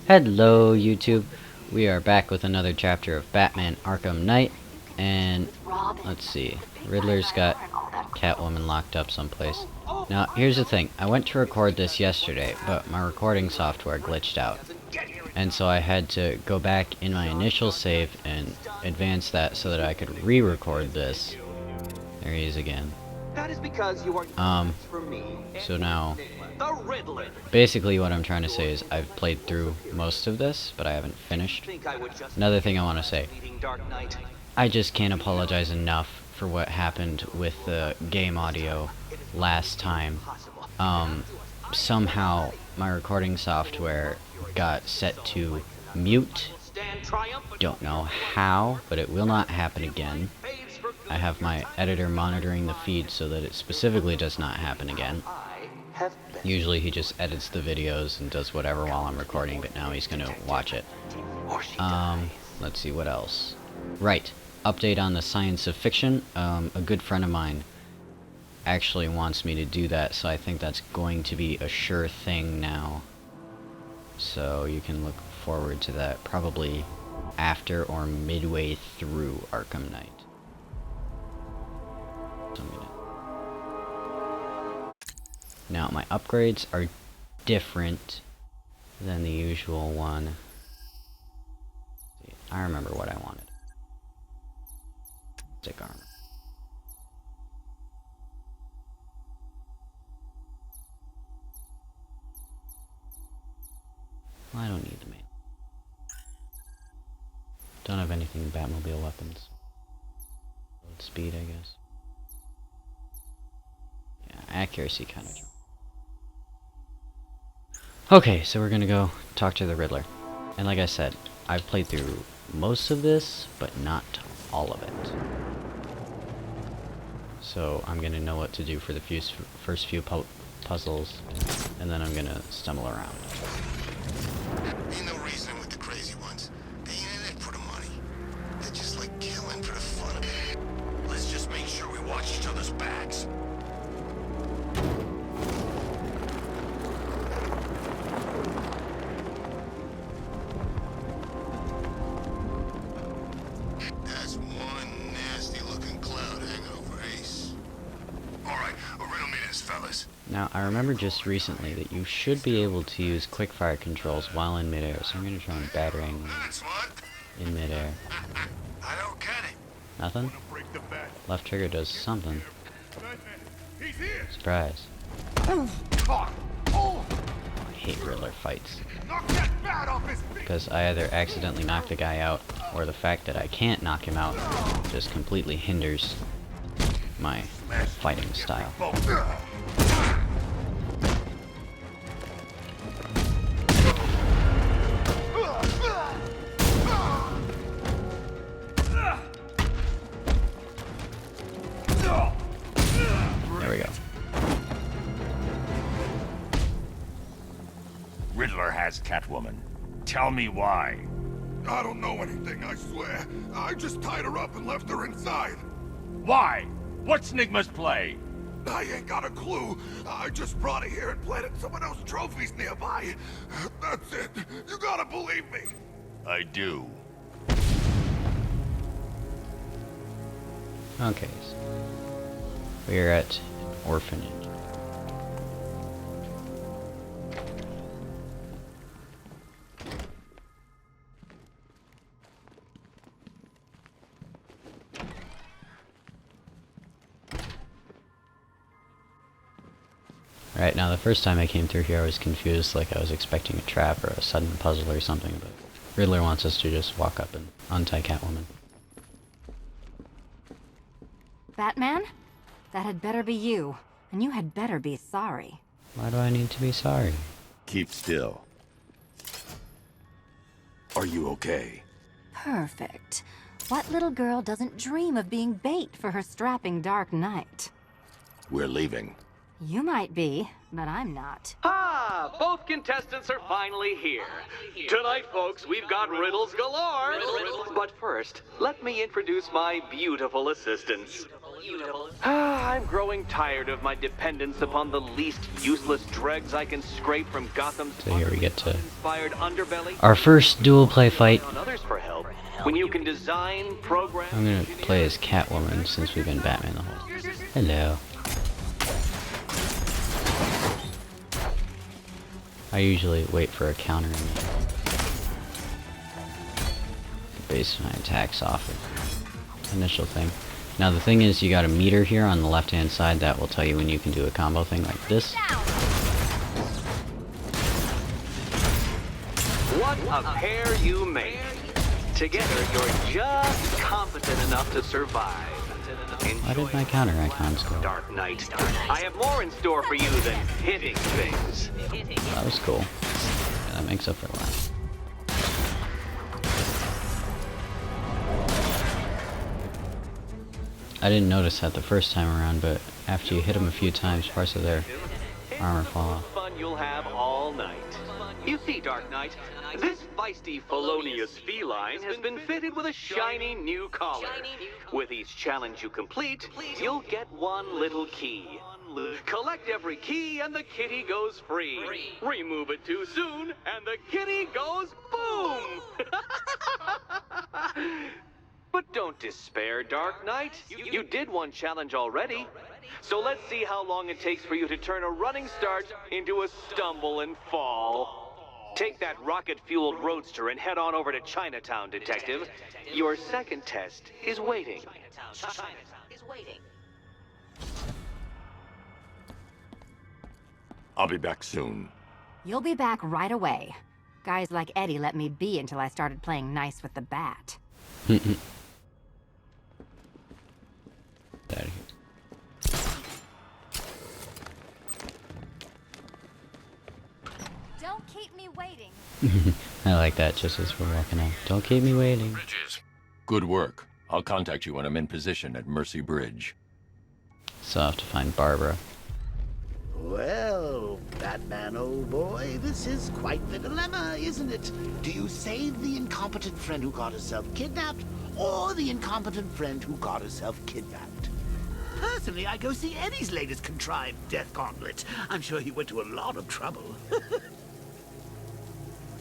Hello YouTube, we are back with another chapter of Batman Arkham Knight, and let's see, Riddler's got Catwoman locked up someplace. Now here's the thing, I went to record this yesterday, but my recording software glitched out, and so I had to go back in my initial save and advance that so that I could re-record this. There he is again. So now, basically what I'm trying to say is I've played through most of this, but I haven't finished. Another thing I want to say, I just can't apologize enough for what happened with the game audio last time. Somehow my recording software got set to mute. Don't know how, but it will not happen again. I have my editor monitoring the feed so that it specifically does not happen again. Usually he just edits the videos and does whatever while I'm recording, but now he's gonna watch it. Let's see what else. Right, update on the science of fiction. A good friend of mine actually wants me to do that, so I think that's going to be a sure thing now. So you can look forward to that probably after or midway through Arkham Knight. Now my upgrades are different than the usual one. I remember what I wanted. Stick armor. Well, I don't need the main. Don't have anything Batmobile weapons. Speed, I guess. Yeah, accuracy kind of. Okay, so we're gonna go talk to the Riddler. And like I said, I've played through most of this, but not all of it. So I'm gonna know what to do for the first few puzzles, and then I'm gonna stumble around. Ain't no reason with the crazy ones. They ain't in it for the money. They just like killing for the fun of it. Let's just make sure we watch each other's backs. That's one nasty looking cloud hanging over Ace. Alright, a riddle me this, fellas. Now, I remember just recently that you should be able to use quickfire controls while in midair, so I'm going to try and battering in midair. I don't get it. Nothing? Left trigger does something. Surprise. I hate Riddler fights. Because I either accidentally knock the guy out, or the fact that I can't knock him out just completely hinders my fighting style. There we go. Riddler has Catwoman. Tell me why. I don't know anything, I swear. I just tied her up and left her inside. Why? What's Nigma's play? I ain't got a clue. I just brought her here and planted some of those trophies nearby. That's it. You gotta believe me. I do. Okay, so we're at an orphanage. Alright, now the first time I came through here I was confused, like I was expecting a trap or a sudden puzzle or something, but Riddler wants us to just walk up and untie Catwoman. Batman? That had better be you, and you had better be sorry. Why do I need to be sorry? Keep still. Are you okay? Perfect. What little girl doesn't dream of being bait for her strapping Dark Knight? We're leaving. You might be, but I'm not. Ah, both contestants are finally here. Tonight, folks, we've got riddles galore. But first, let me introduce my beautiful assistants. I'm growing tired of my dependence upon the least useless dregs I can scrape from Gotham's So here we get to inspired underbelly. our first dual play fight. On others for help when you can design, program. I'm gonna play as Catwoman since we've been Batman the whole. Hello. I usually wait for a counter and base my attacks off of initial thing. Now the thing is, you got a meter here on the left hand side that will tell you when you can do a combo thing like this. What a pair you make. Together, you're just competent enough to survive. Why did my counter icons go? Dark Knight. I have more in store for you than hitting things. That was cool. Yeah, that makes up for the last. I didn't notice that the first time around, but after you hit them a few times, parts of their armor fall off. Fun you'll have all night. You see, Dark Knight, this feisty felonious feline has been fitted with a shiny new collar. With each challenge you complete, you'll get one little key. Collect every key and the kitty goes free. Remove it too soon and the kitty goes boom! But don't despair, Dark Knight. You did one challenge already. So let's see how long it takes for you to turn a running start into a stumble and fall. Take that rocket-fueled roadster and head on over to Chinatown, Detective. Your second test is waiting. I'll be back soon. You'll be back right away. Guys like Eddie let me be until I started playing nice with the bat. Out of here. Don't keep me waiting. I like that just as we're walking out. Don't keep me waiting. Good work. I'll contact you when I'm in position at Mercy Bridge. So I have to find Barbara. Well, Batman, old boy, this is quite the dilemma, isn't it? Do you save the incompetent friend who got herself kidnapped, or the incompetent friend who got herself kidnapped? Personally, I go see Eddie's latest contrived death gauntlet. I'm sure he went to a lot of trouble.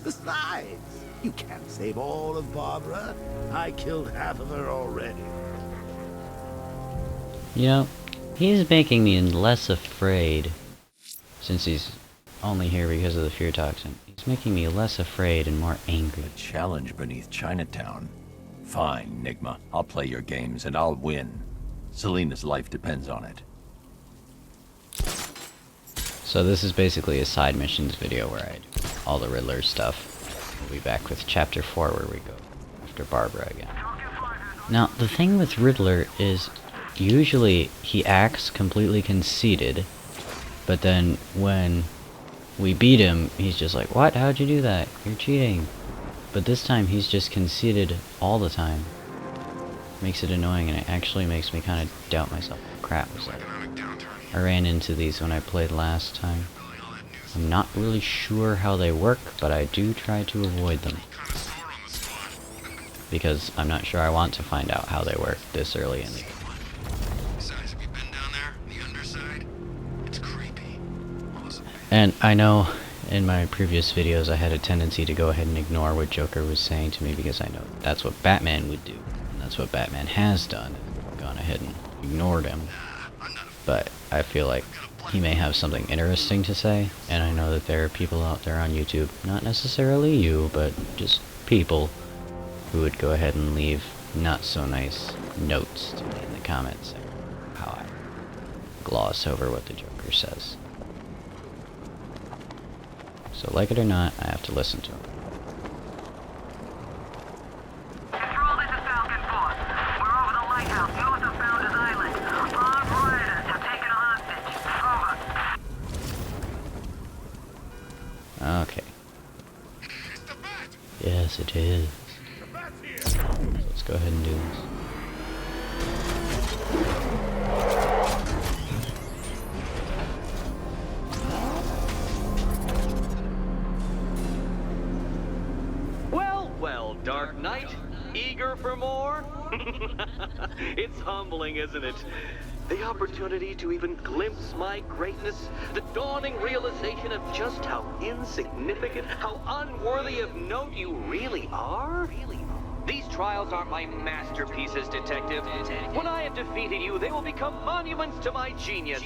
Besides, you can't save all of Barbara. I killed half of her already. You know, he's making me less afraid. Since he's only here because of the fear toxin. He's making me less afraid and more angry. A challenge beneath Chinatown. Fine, Nigma. I'll play your games and I'll win. Selena's life depends on it. So this is basically a side missions video where I do all the Riddler stuff. We'll be back with chapter 4 where we go after Barbara again. Now, the thing with Riddler is usually he acts completely conceited, but then when we beat him, he's just like, what? How'd you do that? You're cheating. But this time he's just conceited all the time. Makes it annoying, and it actually makes me kind of doubt myself. Crap, was that? I ran into these when I played last time. I'm not really sure how they work, but I do try to avoid them. Because I'm not sure I want to find out how they work this early in the game. Besides, have you been down there? The underside? It's creepy. And I know in my previous videos I had a tendency to go ahead and ignore what Joker was saying to me because I know that's what Batman would do. And that's what Batman has done. Gone ahead and ignored him. But I feel like he may have something interesting to say, and I know that there are people out there on YouTube, not necessarily you, but just people who would go ahead and leave not so nice notes to me in the comments section, how I gloss over what the Joker says. So like it or not, I have to listen to him. Control, this is Falcon 4. We're over the lighthouse north of Founder's Island. Armed rioters have taken a hostage. Over. Okay. Yes, it is. So let's go ahead and do this. Well, Dark Knight, Eager for more? It's humbling, isn't it? The opportunity to even glimpse my greatness, the dawning realization of just how insignificant, how unworthy of note you really are. These trials aren't my masterpieces, Detective. When I have defeated you, they will become monuments to my genius.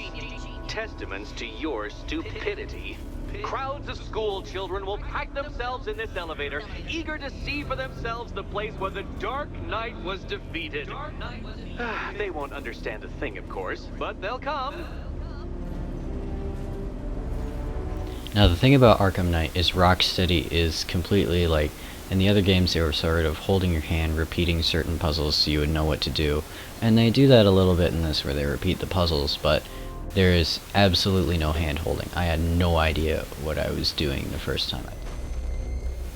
Testaments to your stupidity. Crowds of school children will pack themselves in this elevator, eager to see for themselves the place where the Dark Knight was defeated. They won't understand a thing, of course, but they'll come. Now the thing about Arkham Knight is Rocksteady is completely like, in the other games they were sort of holding your hand, repeating certain puzzles so you would know what to do. And they do that a little bit in this where they repeat the puzzles, but there is absolutely no hand holding. I had no idea what I was doing the first time I did.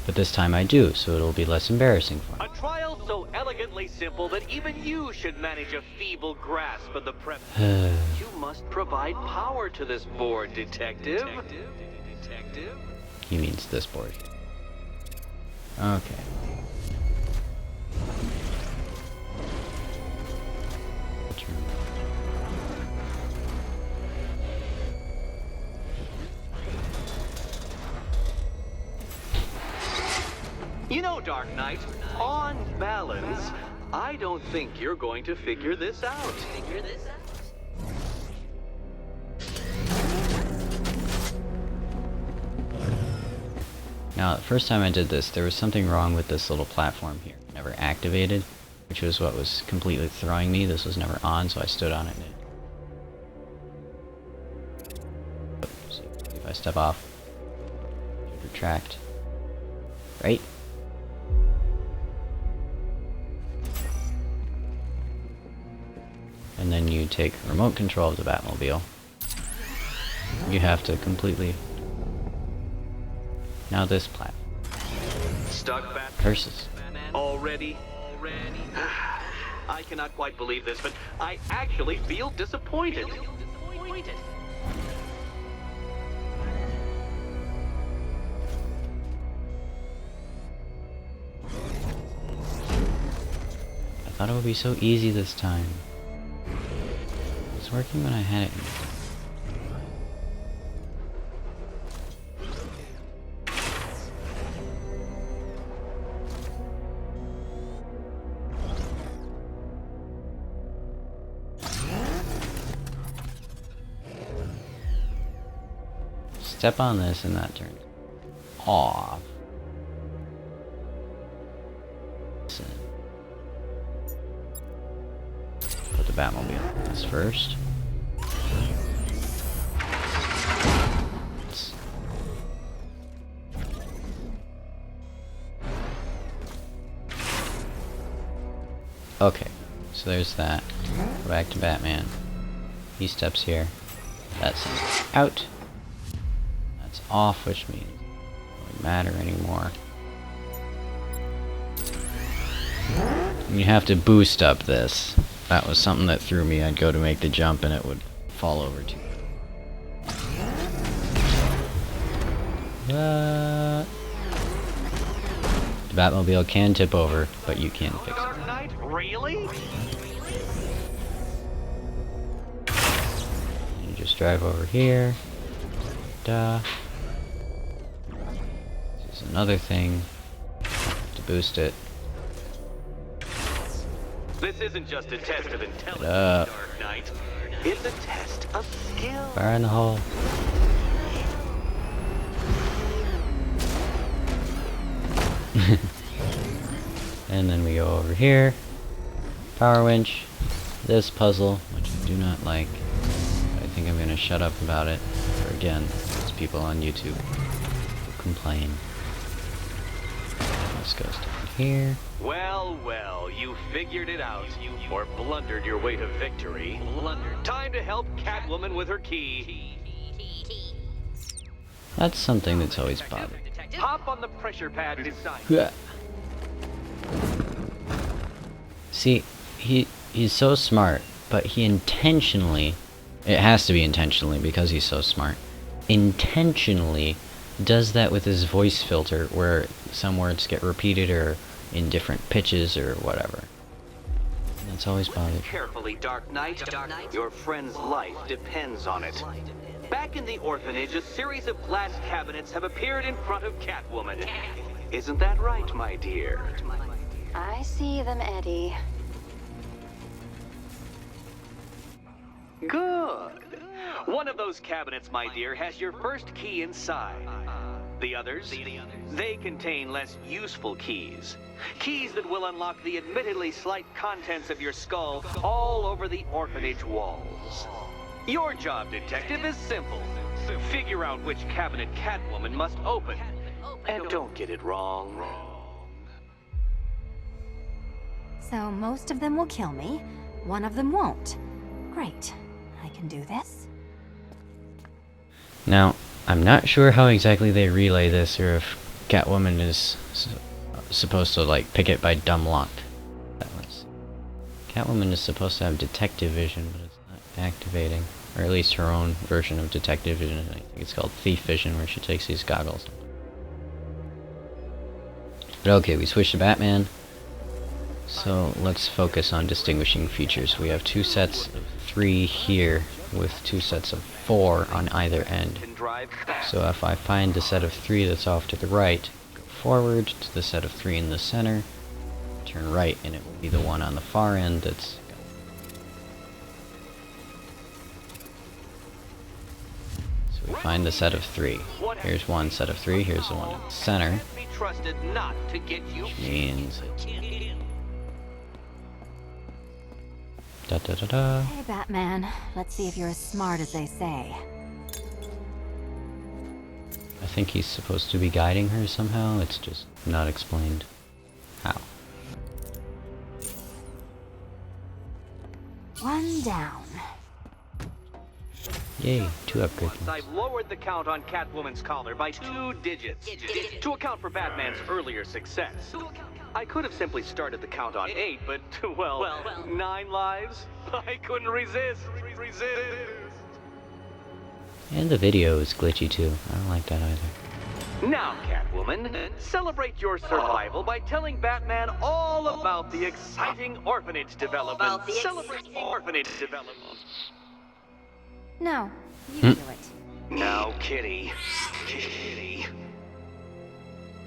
But this time I do, so it'll be less embarrassing for me. A trial so elegantly simple that even you should manage a feeble grasp of the premise. You must provide power to this board, Detective. He means this board. Okay. You know, Dark Knight, on balance, I don't think you're going to figure this out. Now, the first time I did this, there was something wrong with this little platform here. Never activated, which was what was completely throwing me. This was never on, so I stood on it and see if I step off, it should retract. Right? And then you take remote control of the Batmobile. You have to completely... Now this platform. Stuck back. Curses. Already? I cannot quite believe this, but I actually feel disappointed. I thought it would be so easy this time. It was working when I had it. Step on this and that turns off. Put the Batmobile on this first. Okay, so there's that. Go back to Batman. He steps here. That's out. That's off, which means it doesn't matter anymore. And you have to boost up this. That was something that threw me. I'd go to make the jump and it would fall over too. The Batmobile can tip over, but you can't fix it. Dark Knight, really? You just drive over here. Duh. This is another thing to boost it. This isn't just a test of intelligence, up. Dark Knight. It's a test of skill. Fire in the hole. And then we go over here. Power winch. This puzzle, which I do not like. I think I'm gonna shut up about it. Or again, it's people on YouTube who complain. This goes down here. Well, well, you figured it out. Or blundered your way to victory. Time to help Catwoman with her key. That's something that's always bothered me. Hop on the pressure pad inside. Yeah. See, he's so smart, but he intentionally, it has to be intentionally because he's so smart, intentionally does that with his voice filter where some words get repeated or in different pitches or whatever. And that's always bothered. Carefully, Dark Knight. Your friend's life depends on it. Back in the orphanage, a series of glass cabinets have appeared in front of Catwoman. Isn't that right, my dear? I see them, Eddie. Good. One of those cabinets, my dear, has your first key inside. The others, they contain less useful keys. Keys that will unlock the admittedly slight contents of your skull all over the orphanage walls. Your job, detective, is simple. Figure out which cabinet Catwoman must open. And don't get it wrong. So most of them will kill me, one of them won't. Great. I can do this. Now, I'm not sure how exactly they relay this, or if Catwoman is supposed to, like, pick it by dumb luck. Catwoman is supposed to have detective vision, but it's not activating. Or at least her own version of detective vision. I think it's called thief vision, where she takes these goggles. But okay, we switched to Batman. So let's focus on distinguishing features. We have 2 sets of 3 here, with 2 sets of 4 on either end. So if I find the set of 3 that's off to the right, go forward to the set of 3 in the center, turn right, and it will be the one on the far end that's... So we find the set of 3. Here's one set of 3, here's the one in the center. Which means... Da da da da. Hey, Batman. Let's see if you're as smart as they say. I think he's supposed to be guiding her somehow. It's just not explained how. One down. Yay, 2 upgrades. I've lowered the count on Catwoman's collar by 2 digits to account for Batman's earlier success. I could have simply started the count on 8, but, well, 9 lives? I couldn't resist. And the video is glitchy too. I don't like that either. Now, Catwoman, celebrate your survival by telling Batman all about the exciting orphanage development. Celebrate orphanage development. No, you do it. Now, Kitty. Kitty.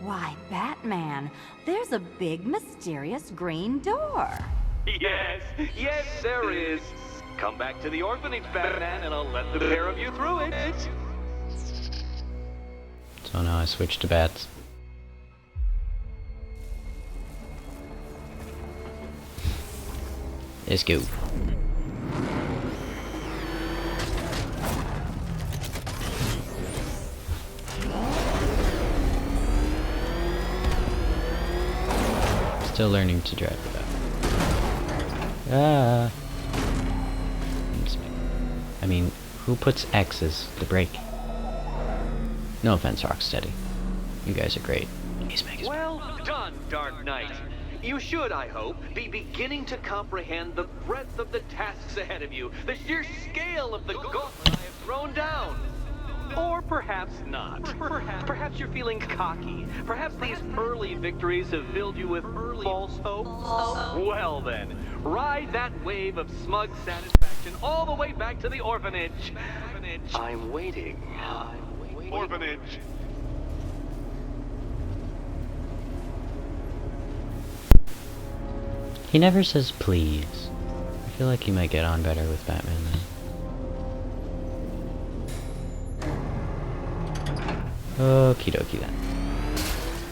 Why, Batman, there's a big, mysterious green door. Yes, there is. Come back to the orphanage, Batman, and I'll let the pair of you through it. So now I switch to bats. Let's go. Still learning to drive it up. Ah. I mean, who puts X's to brake? No offense, Rocksteady. You guys are great. Well done, Dark Knight. You should, I hope, be beginning to comprehend the breadth of the tasks ahead of you, the sheer scale of the gauntlet I have thrown down. Or perhaps not. Perhaps you're feeling cocky. Perhaps these early victories have filled you with false hope. Well then, ride that wave of smug satisfaction all the way back to the orphanage. I'm waiting. Orphanage. He never says please. I feel like he might get on better with Batman then. Okie dokie then.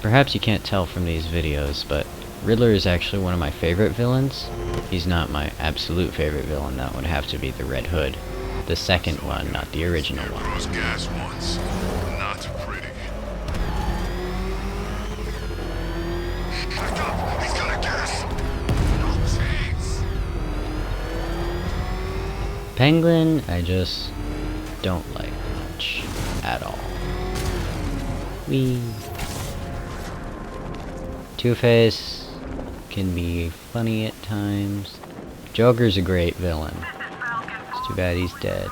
Perhaps you can't tell from these videos, but Riddler is actually one of my favorite villains. He's not my absolute favorite villain. That would have to be the Red Hood. The second one, not the original one. Those gas ones. Not pretty. Back up! He's gonna gas! No chance! Penguin, I just don't like much at all. Whee! Two-Face can be funny at times. Joker's a great villain. It's too bad he's dead.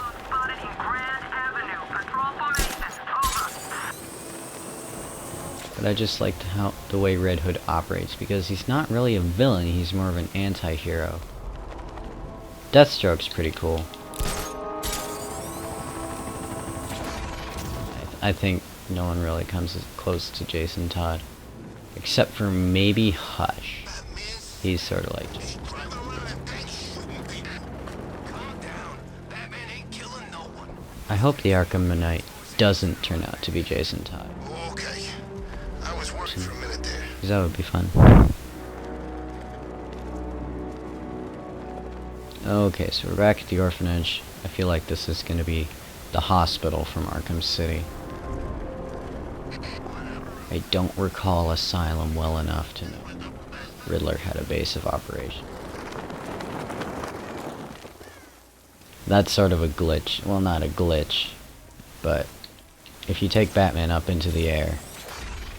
But I just liked how the way Red Hood operates, because he's not really a villain, he's more of an anti-hero. Deathstroke's pretty cool. I think no one really comes as close to Jason Todd. Except for maybe Hush. He's sort of like Jason. I hope the Arkham Knight doesn't turn out to be Jason Todd. Okay. I was worried for a minute there. Because that would be fun. Okay, so we're back at the orphanage. I feel like this is going to be the hospital from Arkham City. I don't recall Asylum well enough to know Riddler had a base of operation. That's sort of a glitch. Well, not a glitch, but if you take Batman up into the air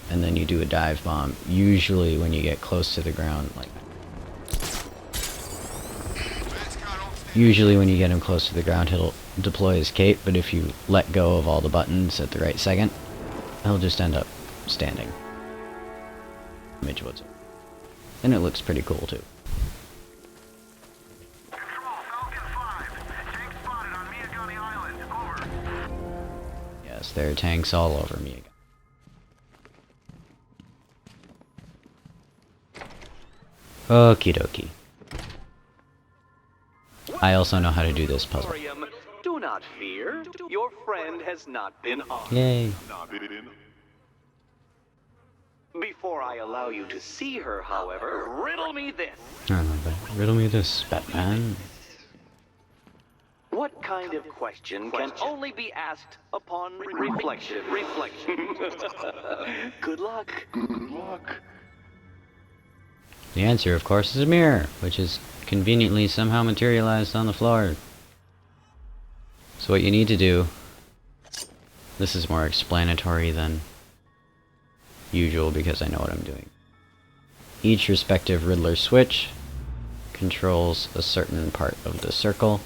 and then you do a dive bomb, usually when you get close to the ground, like usually when you get him close to the ground, he'll deploy his cape, but if you let go of all the buttons at the right second, he'll just end up standing. Image what's up. And it looks pretty cool too. Yes, there are tanks all over me again. Okie dokie. I also know how to do this puzzle. Do not fear. Your friend has not been on. Yay. Before I allow you to see her, however, riddle me this. Riddle me this, Batman. What kind of question can only be asked upon reflection? Good luck. Good luck. The answer, of course, is a mirror, which is conveniently somehow materialized on the floor. So what you need to do, this is more explanatory than usual because I know what I'm doing. Each respective Riddler switch controls a certain part of the circle.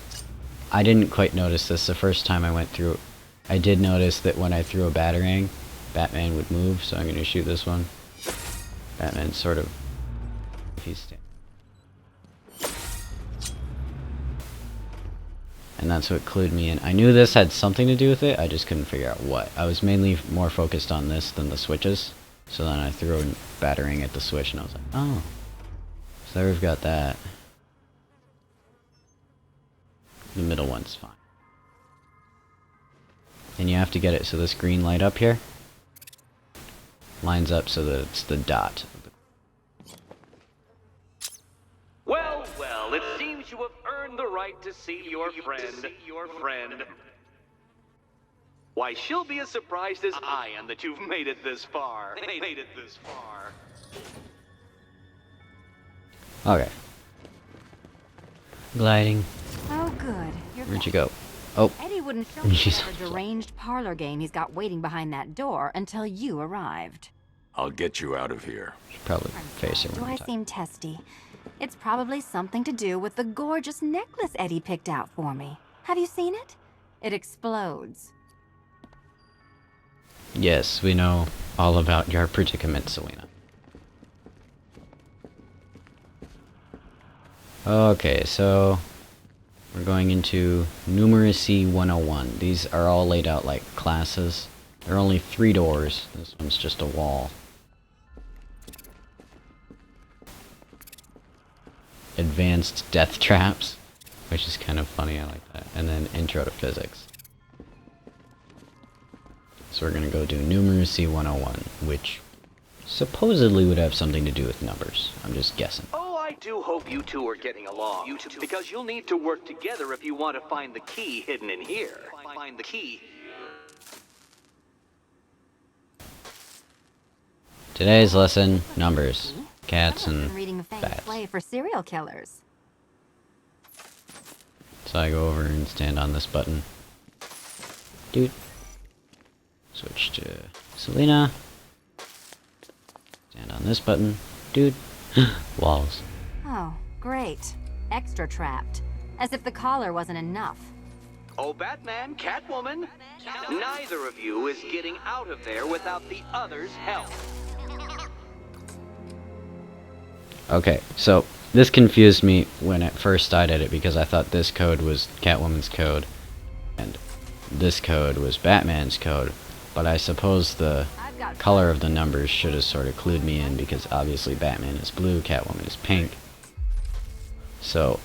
I didn't quite notice this the first time I went through. I did notice that when I threw a batarang, Batman would move, so I'm going to shoot this one. Batman sort of... if he's standing. And that's what clued me in. I knew this had something to do with it, I just couldn't figure out what. I was mainly more focused on this than the switches. So then I threw a batarang at the switch and I was like, oh. So there we've got that. The middle one's fine. And you have to get it so this green light up here lines up so that it's the dot. Well, well, it seems you have earned the right to see your friend. Why, she'll be as surprised as I am that you've made it this far. Okay. Gliding. Oh, good. Where'd you go? Oh. Eddie wouldn't show me She's the deranged parlor game he's got waiting behind that door until you arrived. I'll get you out of here. Should probably face it Do when I I'm talking. seem testy? It's probably something to do with the gorgeous necklace Eddie picked out for me. Have you seen it? It explodes. Yes, we know all about your predicament, Selena. Okay, so we're going into Numeracy 101. These are all laid out like classes. There are only 3 doors. This one's just a wall. Advanced death traps, which is kind of funny, I like that. And then Intro to Physics. So we're gonna go do Numeracy 101, which supposedly would have something to do with numbers. I'm just guessing. Oh, I do hope you two are getting along. Because you'll need to work together if you want to find the key hidden in here. Find the key. Today's lesson, numbers. Cats I've and been reading a famous bats. play for serial killers. So I go over and stand on this button. Dude. Switch to Selena. Stand on this button. Dude. Walls. Oh, great. Extra trapped. As if the collar wasn't enough. Oh, Batman, Catwoman, neither of you is getting out of there without the other's help. Okay, so this confused me when at first I did it because I thought this code was Catwoman's code and this code was Batman's code, but I suppose the color of the numbers should have sort of clued me in because obviously Batman is blue, Catwoman is pink. So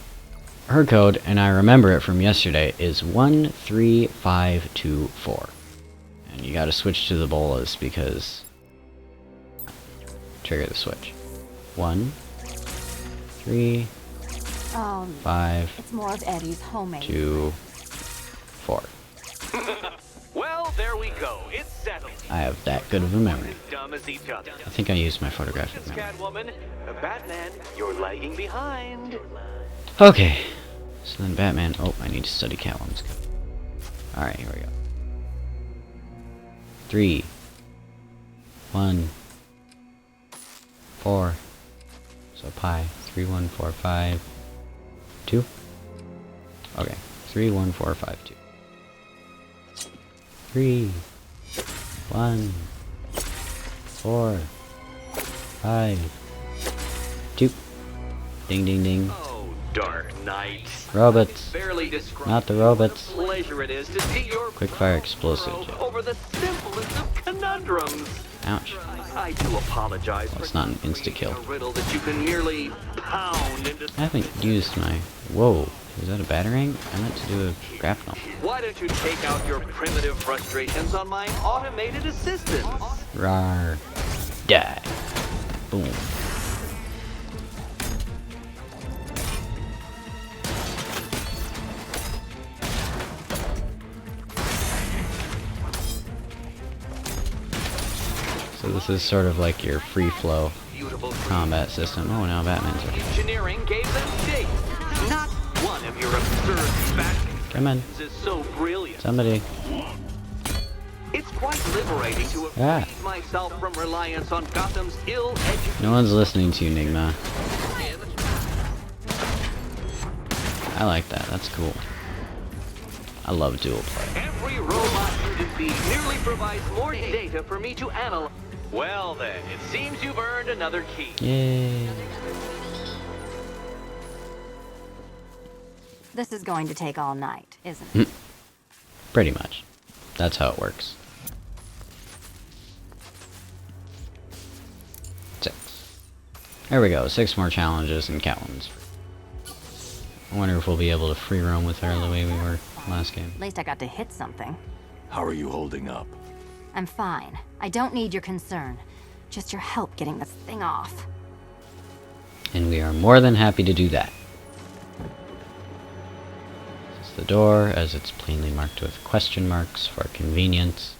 her code, and I remember it from yesterday, is 13524. And you gotta switch to the bolas because trigger the switch. 1 3 Oh, 5 it's more of Eddie's homemade. 2 4. Well, there we go. It's settled. I have that good of a memory. As dumb as each other. I think I used my photographic memory. Catwoman, Batman, you're lagging behind. Okay, so then Batman. Oh, I need to study Catwoman's code. Alright, here we go. 3 1 4. So pi 3 1 4 5 2. Okay, 3 1 4 5 2. 3 1 4 5 2. Ding ding ding. Oh, Dark Knight. Robots. Barely describe Not the robots. what a pleasure it is to see your Quickfire explosive. over the simplest of conundrums. Ouch. I do apologize Well, for it's not an insta-kill. a riddle that you can merely pound into. I haven't used my... Whoa. Is that a batarang? I meant to do a grapnel. Why don't you take out your primitive frustrations on my automated assistants? Rawr. Die. Boom. So this is sort of like your free flow Beautiful combat system. Oh, now Batman's here. engineering gave them shape. Not one of your absurd back Come in. is so brilliant. Somebody. It's quite liberating to have Ah. freed myself from reliance on Gotham's ill-educated. No one's listening to you, Enigma. I like that. That's cool. I love dual play. Every robot you defeat merely provides more data for me to analyze. Well then, it seems you've earned another key. Yay. This is going to take all night, isn't it? Pretty much. That's how it works. 6. There we go. 6 more challenges and Catwoman's free. I wonder if we'll be able to free roam with her the way we were last game. At least I got to hit something. How are you holding up? I'm fine. I don't need your concern. Just your help getting this thing off. And we are more than happy to do that. This is the door, as it's plainly marked with question marks for convenience.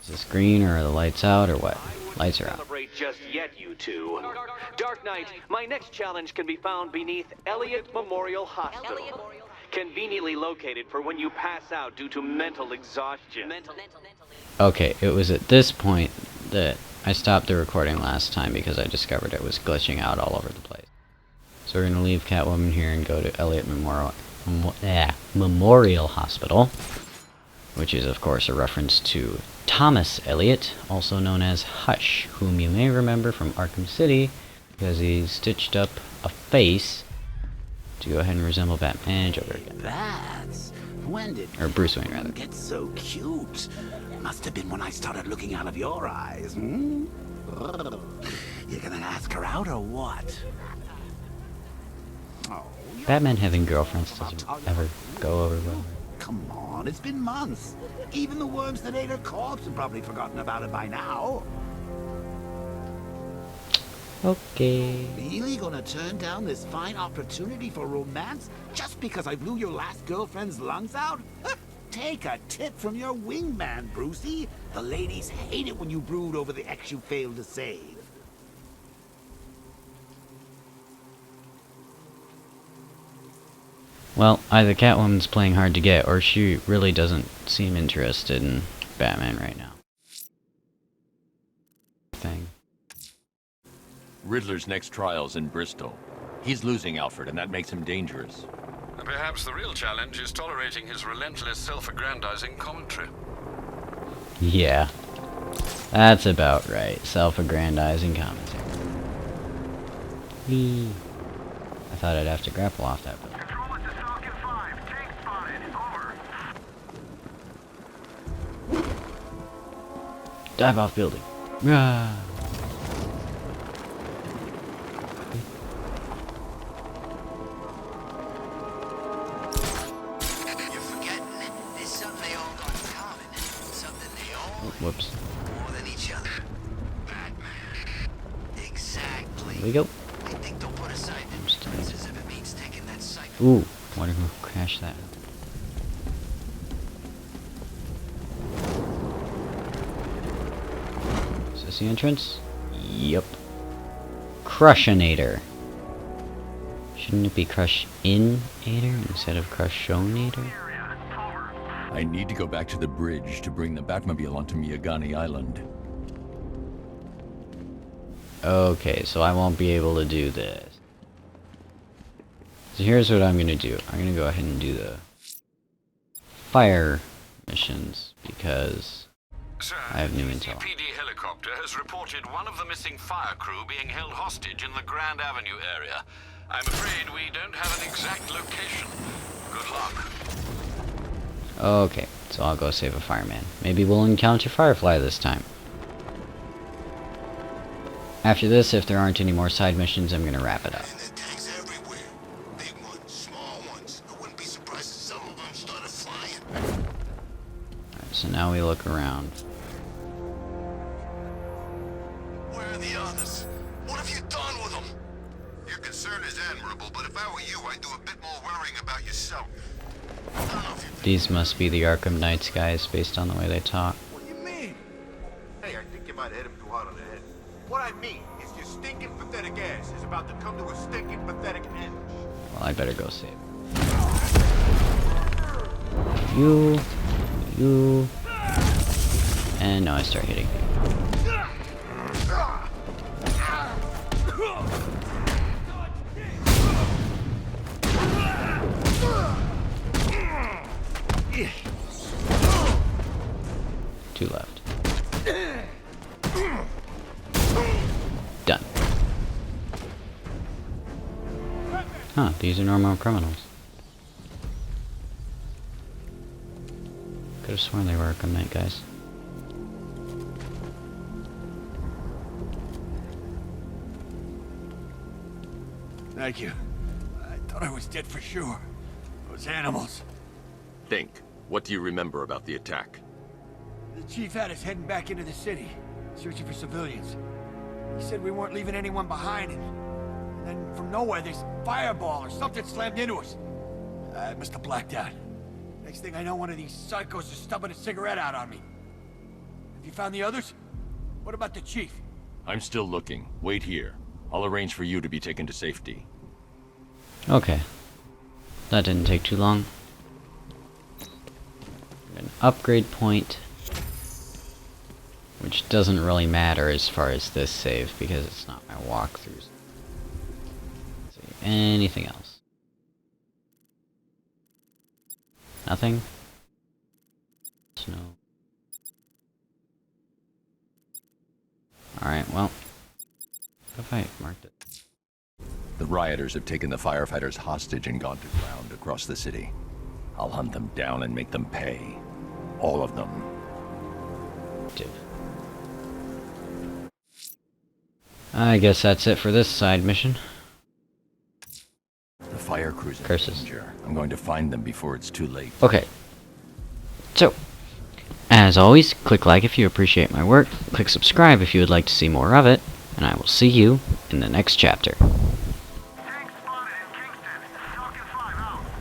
Is this green, or are the lights out, or what? Lights are out. Celebrate just yet, you two. Dark Knight, my next challenge can be found beneath Elliott Memorial Hospital. Conveniently located for when you pass out due to mental exhaustion. Okay, it was at this point that I stopped the recording last time because I discovered it was glitching out all over the place. So we're gonna leave Catwoman here and go to Elliott Memorial Hospital, which is of course a reference to Thomas Elliott, also known as Hush, whom you may remember from Arkham City because he stitched up a face to go ahead and resemble Batman and Joker again. That's... When did Or Bruce Wayne, rather. get so cute? Must have been when I started looking out of your eyes, hmm? You gonna ask her out or what? Oh, Batman having girlfriends doesn't ever go over well. come on, it's been months. Even the worms that ate her corpse have probably forgotten about it by now. Okay. Really gonna turn down this fine opportunity for romance just because I blew your last girlfriend's lungs out? Take a tip from your wingman, Brucey. The ladies hate it when you brood over the ex you failed to save. Well, either Catwoman's playing hard to get, or she really doesn't seem interested in Batman right now. Thing. Riddler's next trial's in Bristol. He's losing Alfred, and that makes him dangerous. I bet Perhaps the real challenge is tolerating his relentless self-aggrandizing commentary. Yeah. That's about right. Self-aggrandizing commentary. Whee. I thought I'd have to grapple off that building. Control, this is Falcon 5. Tank spotted. Over. Dive off building. Rah. You're forgetting there's something they all got in common. Something they all Whoops. more than each other. Batman. Exactly. Here we go. I think they'll put aside their differences if it means taking that cipher. Ooh, wonder who crashed that. Is this the entrance? Yep. Crushinator. Shouldn't it be Crush-in-ator instead of Crush-o-nator? I need to go back to the bridge to bring the Batmobile onto Miyagani Island. Okay, so I won't be able to do this. So here's what I'm gonna do. I'm gonna go ahead and do the fire missions because Sir, I have new the intel. PD helicopter has reported one of the missing fire crew being held hostage in the Grand Avenue area. I'm afraid we don't have an exact location. Good luck. Okay, so I'll go save a fireman. Maybe we'll encounter Firefly this time. After this, if there aren't any more side missions, I'm gonna wrap it up. And there are tanks everywhere. Big ones, small ones. I wouldn't be surprised if some of them started flying. Alright, so now we look around. Where are the others? What have you done with them? Your concern is admirable, but if I were you, I'd do a bit more worrying about yourself. I don't know if you These must be the Arkham Knights guys based on the way they talk. What do you mean? Hey, I think you might have hit him too hard on the head. What I mean is your stinking pathetic ass is about to come to a stinking pathetic end. Well, I better go save. You. And now I start hitting people. Two left. Done. Huh, these are normal criminals. Could have sworn they were Arkham Knight guys. Thank you. I thought I was dead for sure. Those animals. Think. What do you remember about the attack? The chief had us heading back into the city, searching for civilians. He said we weren't leaving anyone behind, and then from nowhere this fireball or something slammed into us. I must have blacked out. Next thing I know, one of these psychos is stubbing a cigarette out on me. Have you found the others? What about the chief? I'm still looking. Wait here. I'll arrange for you to be taken to safety. Okay. That didn't take too long. An upgrade point, which doesn't really matter as far as this save because it's not my walkthroughs. Let's see, anything else? Nothing? Snow. Alright, well. What if I marked it? The rioters have taken the firefighters hostage and gone to ground across the city. I'll hunt them down and make them pay. All of them. I guess that's it for this side mission. The fire crew's in Curses. danger. I'm going to find them before it's too late. Okay. So, as always, click like if you appreciate my work, click subscribe if you would like to see more of it, and I will see you in the next chapter.